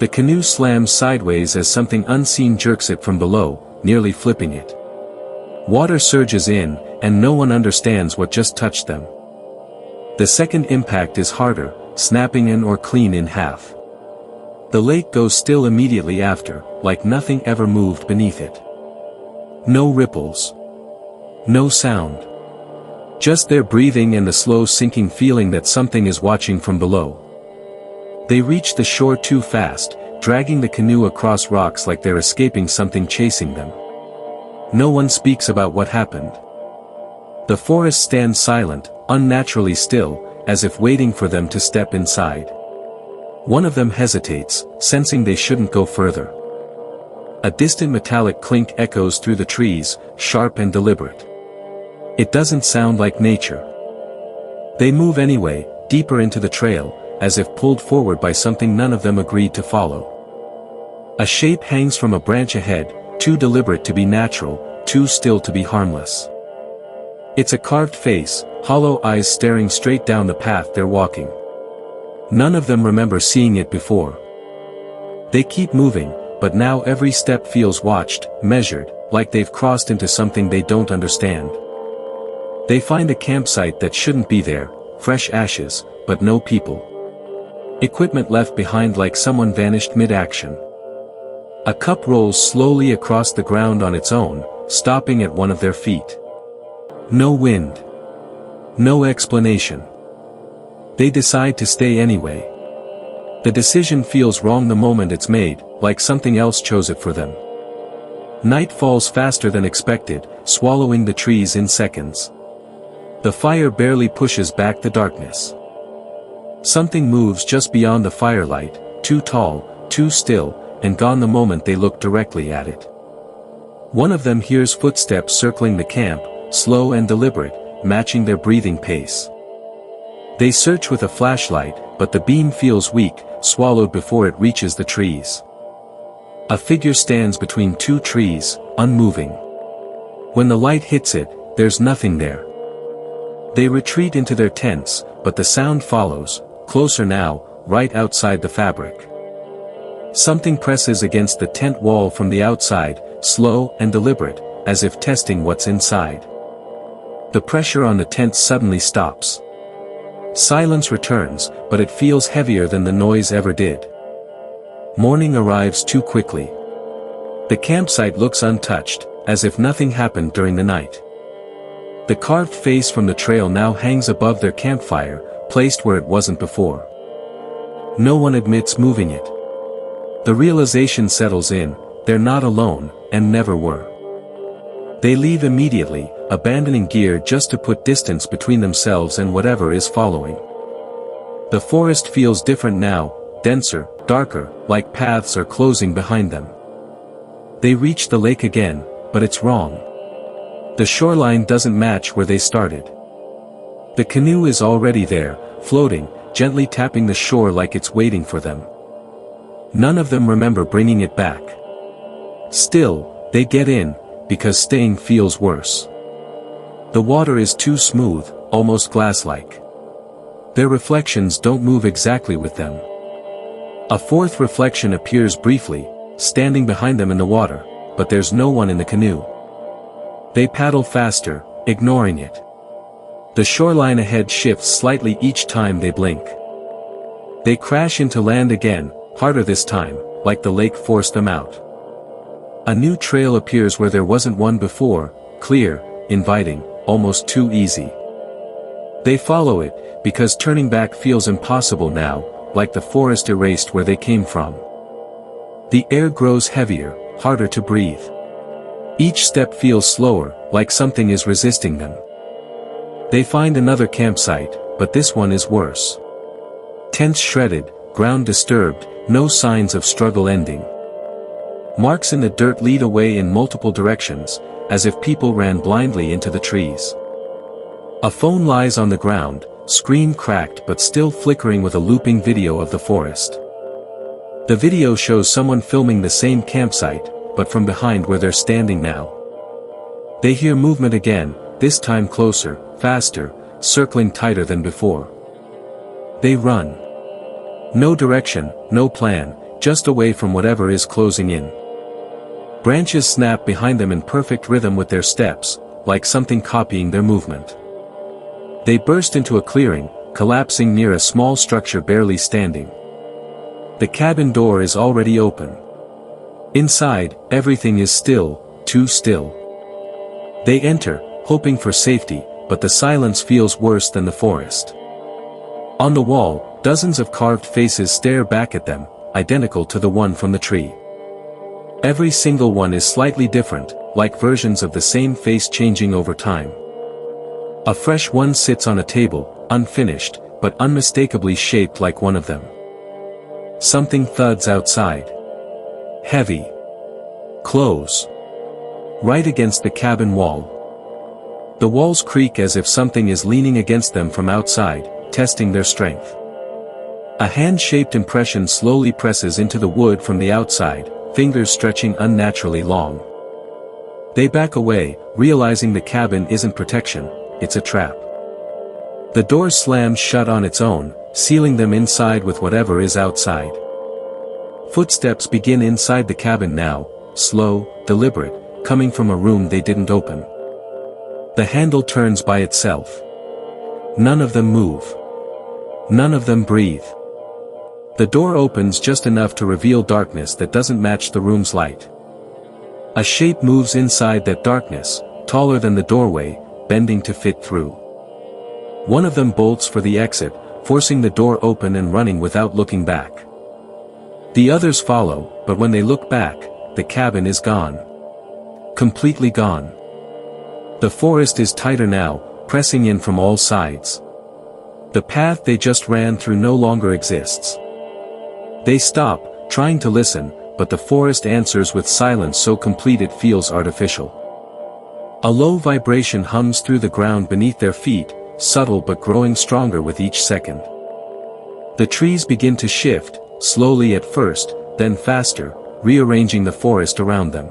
The canoe slams sideways as something unseen jerks it from below, nearly flipping it. Water surges in, and no one understands what just touched them. The second impact is harder, snapping an or clean in half. The lake goes still immediately after, like nothing ever moved beneath it. No ripples. No sound. Just their breathing and the slow sinking feeling that something is watching from below. They reach the shore too fast, dragging the canoe across rocks like they're escaping something chasing them. No one speaks about what happened. The forest stands silent, unnaturally still, as if waiting for them to step inside. One of them hesitates, sensing they shouldn't go further. A distant metallic clink echoes through the trees, sharp and deliberate. It doesn't sound like nature. They move anyway, deeper into the trail, as if pulled forward by something none of them agreed to follow. A shape hangs from a branch ahead, too deliberate to be natural, too still to be harmless. It's a carved face, hollow eyes staring straight down the path they're walking. None of them remember seeing it before. They keep moving, but now every step feels watched, measured, like they've crossed into something they don't understand. They find a campsite that shouldn't be there, fresh ashes, but no people. Equipment left behind like someone vanished mid-action. A cup rolls slowly across the ground on its own, stopping at one of their feet. No wind. No explanation. They decide to stay anyway. The decision feels wrong the moment it's made, like something else chose it for them. Night falls faster than expected, swallowing the trees in seconds. The fire barely pushes back the darkness. Something moves just beyond the firelight, too tall, too still, and gone the moment they look directly at it. One of them hears footsteps circling the camp, slow and deliberate, matching their breathing pace. They search with a flashlight, but the beam feels weak, swallowed before it reaches the trees. A figure stands between two trees, unmoving. When the light hits it, there's nothing there. They retreat into their tents, but the sound follows, closer now, right outside the fabric. Something presses against the tent wall from the outside, slow and deliberate, as if testing what's inside. The pressure on the tent suddenly stops. Silence returns, but it feels heavier than the noise ever did. Morning arrives too quickly. The campsite looks untouched, as if nothing happened during the night. The carved face from the trail now hangs above their campfire, placed where it wasn't before. No one admits moving it. The realization settles in, they're not alone, and never were. They leave immediately, abandoning gear just to put distance between themselves and whatever is following. The forest feels different now, denser, darker, like paths are closing behind them. They reach the lake again, but it's wrong. The shoreline doesn't match where they started. The canoe is already there, floating, gently tapping the shore like it's waiting for them. None of them remember bringing it back. Still, they get in, because staying feels worse. The water is too smooth, almost glass-like. Their reflections don't move exactly with them. A fourth reflection appears briefly, standing behind them in the water, but there's no one in the canoe. They paddle faster, ignoring it. The shoreline ahead shifts slightly each time they blink. They crash into land again, harder this time, like the lake forced them out. A new trail appears where there wasn't one before, clear, inviting, almost too easy. They follow it, because turning back feels impossible now, like the forest erased where they came from. The air grows heavier, harder to breathe. Each step feels slower, like something is resisting them. They find another campsite, but this one is worse. Tents shredded, ground disturbed, no signs of struggle ending. Marks in the dirt lead away in multiple directions, as if people ran blindly into the trees. A phone lies on the ground, screen cracked but still flickering with a looping video of the forest. The video shows someone filming the same campsite, but from behind where they're standing now. They hear movement again, this time closer, faster, circling tighter than before. They run. No direction, no plan, just away from whatever is closing in. Branches snap behind them in perfect rhythm with their steps, like something copying their movement. They burst into a clearing, collapsing near a small structure barely standing. The cabin door is already open. Inside, everything is still, too still. They enter, hoping for safety, but the silence feels worse than the forest. On the wall, dozens of carved faces stare back at them, identical to the one from the tree. Every single one is slightly different, like versions of the same face changing over time. A fresh one sits on a table, unfinished, but unmistakably shaped like one of them. Something thuds outside. Heavy. Close. Right against the cabin wall. The walls creak as if something is leaning against them from outside, testing their strength. A hand-shaped impression slowly presses into the wood from the outside, fingers stretching unnaturally long. They back away, realizing the cabin isn't protection, it's a trap. The door slams shut on its own, sealing them inside with whatever is outside. Footsteps begin inside the cabin now, slow, deliberate, coming from a room they didn't open. The handle turns by itself. None of them move. None of them breathe. The door opens just enough to reveal darkness that doesn't match the room's light. A shape moves inside that darkness, taller than the doorway, bending to fit through. One of them bolts for the exit, forcing the door open and running without looking back. The others follow, but when they look back, the cabin is gone. Completely gone. The forest is tighter now, pressing in from all sides. The path they just ran through no longer exists. They stop, trying to listen, but the forest answers with silence so complete it feels artificial. A low vibration hums through the ground beneath their feet, subtle but growing stronger with each second. The trees begin to shift, slowly at first, then faster, rearranging the forest around them.